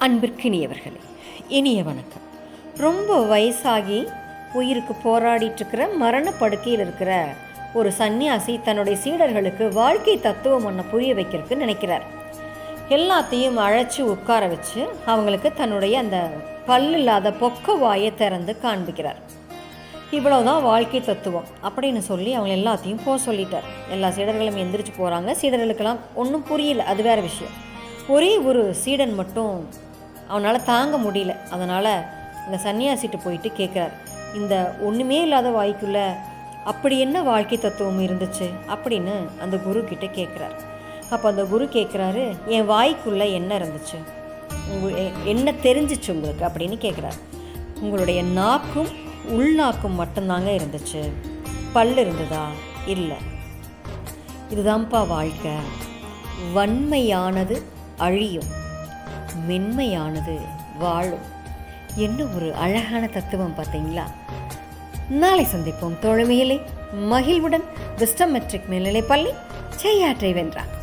அன்பிற்கினியவர்களே, இனிய வணக்கம். ரொம்ப வயசாகி உயிருக்கு போராடிட்டுருக்கிற மரணப்படுக்கையில் இருக்கிற ஒரு சன்னியாசி தன்னுடைய சீடர்களுக்கு வாழ்க்கை தத்துவம் ஒன்று புரிய வைக்கிறதுக்கு நினைக்கிறார். எல்லாத்தையும் அழைச்சி உட்கார வச்சு அவங்களுக்கு தன்னுடைய அந்த பல்லில்லாத பொக்க வாயை திறந்து காண்பிக்கிறார். இவ்வளோதான் வாழ்க்கை தத்துவம் அப்படின்னு சொல்லி அவங்க எல்லாத்தையும் போக சொல்லிட்டார். எல்லா சீடர்களும் எந்திரிச்சு போகிறாங்க. சீடர்களுக்கெல்லாம் ஒன்றும் புரியல, அது வேறு விஷயம். ஒரே ஒரு சீடன் மட்டும் அவனால் தாங்க முடியல. அதனால் இந்த சன்னியாசிட்டு போயிட்டு கேட்குறார், இந்த ஒன்றுமே இல்லாத வாய்க்குள்ளே அப்படி என்ன வாழ்க்கை தத்துவம் இருந்துச்சு அப்படின்னு அந்த குரு கிட்டே கேட்குறார். அப்போ அந்த குரு கேட்குறாரு, என் வாய்க்குள்ளே என்ன இருந்துச்சு, என்ன தெரிஞ்சிச்சு உங்களுக்கு அப்படின்னு கேட்குறாரு. உங்களுடைய நாக்கும் உள்நாக்கும் மட்டும்தாங்க இருந்துச்சு, பல் இருந்ததா? இல்லை. இதுதான்ப்பா வாழ்க்கை. வன்மையானது அழியும், மென்மையானது வாழும். என்ன ஒரு அழகான தத்துவம் பார்த்தீங்களா? நாளை சந்திப்போம் தோழமையிலே. மகிழ்வுடன் விஸ்டம் மெட்ரிக் மேல்நிலைப்பள்ளி செய்யாற்றை வென்றார்.